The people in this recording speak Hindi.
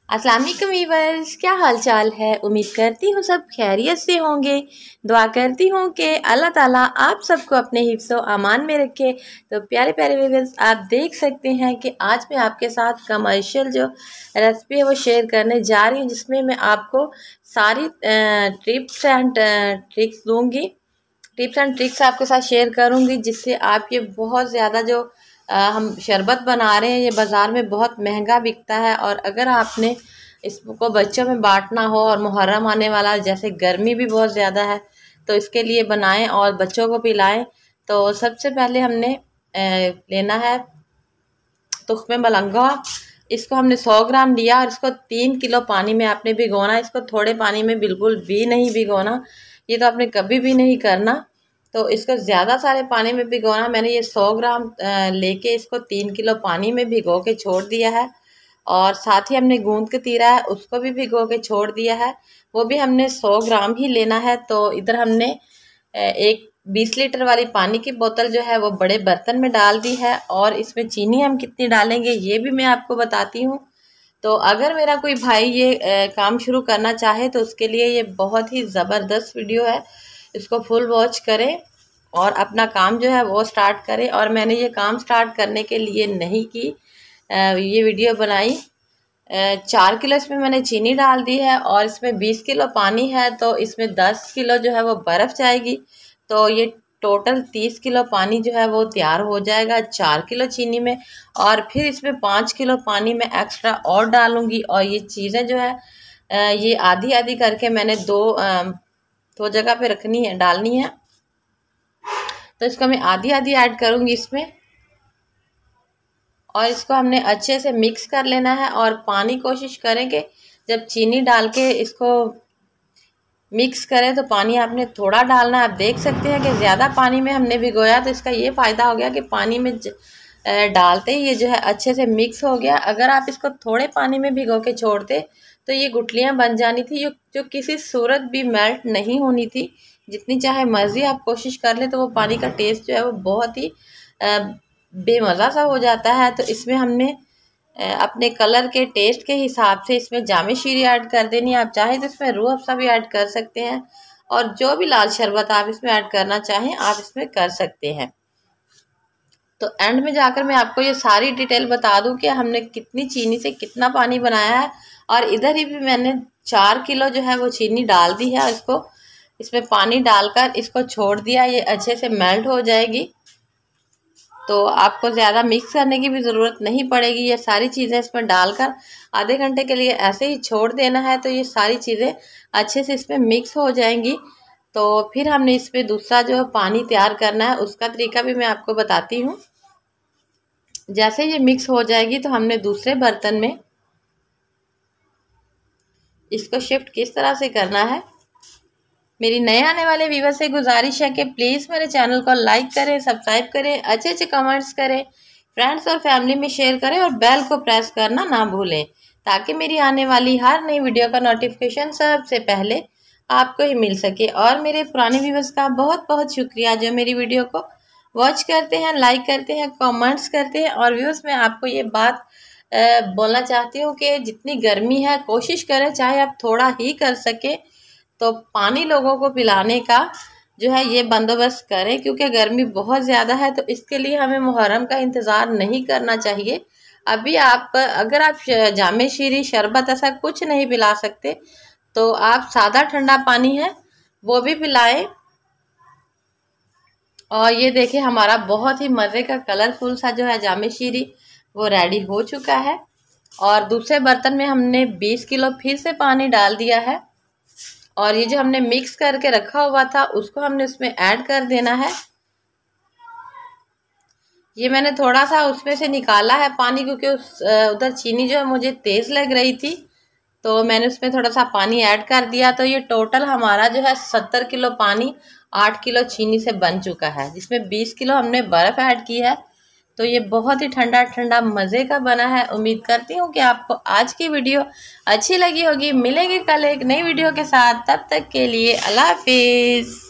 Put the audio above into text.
अस्सलाम वालेकुम वीवर्स, क्या हाल चाल है। उम्मीद करती हूँ सब खैरियत से होंगे। दुआ करती हूँ कि अल्लाह ताला आप सबको अपने हिफ्ज़ व अमान में रखे। तो प्यारे प्यारे वीवर्स, आप देख सकते हैं कि आज मैं आपके साथ कमर्शियल जो रेसिपी है वो शेयर करने जा रही हूँ, जिसमें मैं आपको सारी टिप्स एंड ट्रिक्स दूँगी। टिप्स एंड ट्रिक्स आपके साथ शेयर करूँगी, जिससे आप ये बहुत ज़्यादा जो हम शरबत बना रहे हैं ये बाज़ार में बहुत महंगा बिकता है। और अगर आपने इसको बच्चों में बांटना हो और मुहर्रम आने वाला, जैसे गर्मी भी बहुत ज़्यादा है, तो इसके लिए बनाएं और बच्चों को पिलाएं। तो सबसे पहले हमने लेना है तुख्मे मलंगा। इसको हमने 100 ग्राम लिया और इसको 3 किलो पानी में आपने भिगोना। इसको थोड़े पानी में बिल्कुल भी नहीं भिगोना, ये तो आपने कभी भी नहीं करना। तो इसको ज़्यादा सारे पानी में भिगोना। मैंने ये 100 ग्राम लेके इसको 3 किलो पानी में भिगो के छोड़ दिया है। और साथ ही हमने गूंद के तीरा है, उसको भी भिगो के छोड़ दिया है, वो भी हमने 100 ग्राम ही लेना है। तो इधर हमने एक 20 लीटर वाली पानी की बोतल जो है वो बड़े बर्तन में डाल दी है। और इसमें चीनी हम कितनी डालेंगे ये भी मैं आपको बताती हूँ। तो अगर मेरा कोई भाई ये काम शुरू करना चाहे तो उसके लिए ये बहुत ही ज़बरदस्त वीडियो है, इसको फुल वॉच करें और अपना काम जो है वो स्टार्ट करें। और मैंने ये काम स्टार्ट करने के लिए नहीं की ये वीडियो बनाई। 4 किलो इसमें मैंने चीनी डाल दी है और इसमें 20 किलो पानी है, तो इसमें 10 किलो जो है वो बर्फ़ जाएगी। तो ये टोटल 30 किलो पानी जो है वो तैयार हो जाएगा 4 किलो चीनी में। और फिर इसमें 5 किलो पानी में एक्स्ट्रा और डालूंगी। और ये चीज़ें जो है ये आधी आधी करके मैंने दो जगह पे रखनी है, डालनी है। तो इसको मैं आधी आधी ऐड करूँगी इसमें। और इसको हमने अच्छे से मिक्स कर लेना है। और पानी कोशिश करें कि जब चीनी डाल के इसको मिक्स करें तो पानी आपने थोड़ा डालना है। आप देख सकते हैं कि ज़्यादा पानी में हमने भिगोया, तो इसका ये फ़ायदा हो गया कि पानी में डालते ही ये जो है अच्छे से मिक्स हो गया। अगर आप इसको थोड़े पानी में भिगो के छोड़ते तो ये गुठलियाँ बन जानी थी, जो किसी सूरत भी मेल्ट नहीं होनी थी। जितनी चाहे मर्ज़ी आप कोशिश कर लें तो वो पानी का टेस्ट जो है वो बहुत ही बेमज़ा सा हो जाता है। तो इसमें हमने अपने कलर के टेस्ट के हिसाब से इसमें जामे शीरी ऐड कर देनी है। आप चाहें तो इसमें रूह अफ़ज़ा भी ऐड कर सकते हैं, और जो भी लाल शरबत आप इसमें ऐड करना चाहें आप इसमें कर सकते हैं। तो एंड में जाकर मैं आपको ये सारी डिटेल बता दूं कि हमने कितनी चीनी से कितना पानी बनाया है। और इधर ही भी मैंने 4 किलो जो है वो चीनी डाल दी है, और इसको इसमें पानी डालकर इसको छोड़ दिया, ये अच्छे से मेल्ट हो जाएगी। तो आपको ज़्यादा मिक्स करने की भी ज़रूरत नहीं पड़ेगी। ये सारी चीज़ें इसमें डालकर आधे घंटे के लिए ऐसे ही छोड़ देना है, तो ये सारी चीज़ें अच्छे से इसमें मिक्स हो जाएंगी। तो फिर हमने इस पर दूसरा जो पानी तैयार करना है उसका तरीका भी मैं आपको बताती हूँ। जैसे ये मिक्स हो जाएगी तो हमने दूसरे बर्तन में इसको शिफ्ट किस तरह से करना है। मेरी नए आने वाले व्यूवर से गुजारिश है कि प्लीज़ मेरे चैनल को लाइक करें, सब्सक्राइब करें, अच्छे अच्छे कमेंट्स करें, फ्रेंड्स और फैमिली में शेयर करें और बेल को प्रेस करना ना भूलें, ताकि मेरी आने वाली हर नई वीडियो का नोटिफिकेशन सबसे पहले आपको ही मिल सके। और मेरे पुराने व्यूवर्स का बहुत बहुत शुक्रिया जो मेरी वीडियो को वॉच करते हैं, लाइक करते हैं, कमेंट्स करते हैं। और व्यूवर्स, मैं आपको ये बात बोलना चाहती हूँ कि जितनी गर्मी है कोशिश करें चाहे आप थोड़ा ही कर सके तो पानी लोगों को पिलाने का जो है ये बंदोबस्त करें, क्योंकि गर्मी बहुत ज़्यादा है। तो इसके लिए हमें मुहर्रम का इंतज़ार नहीं करना चाहिए। अभी आप अगर आप जामे शीरी शरबत ऐसा कुछ नहीं पिला सकते तो आप सादा ठंडा पानी है वो भी पिलाएं। और ये देखिए हमारा बहुत ही मज़े का कलरफुल सा जो है जामे शीरी वो रेडी हो चुका है। और दूसरे बर्तन में हमने 20 किलो फिर से पानी डाल दिया है। और ये जो हमने मिक्स करके रखा हुआ था उसको हमने उसमें ऐड कर देना है। ये मैंने थोड़ा सा उसमें से निकाला है पानी, क्योंकि उधर चीनी जो है मुझे तेज़ लग रही थी, तो मैंने उसमें थोड़ा सा पानी ऐड कर दिया। तो ये टोटल हमारा जो है 70 किलो पानी 8 किलो चीनी से बन चुका है, जिसमें 20 किलो हमने बर्फ़ ऐड की है। तो ये बहुत ही ठंडा ठंडा मज़े का बना है। उम्मीद करती हूँ कि आपको आज की वीडियो अच्छी लगी होगी। मिलेंगे कल एक नई वीडियो के साथ, तब तक के लिए अल्लाह हाफिज़।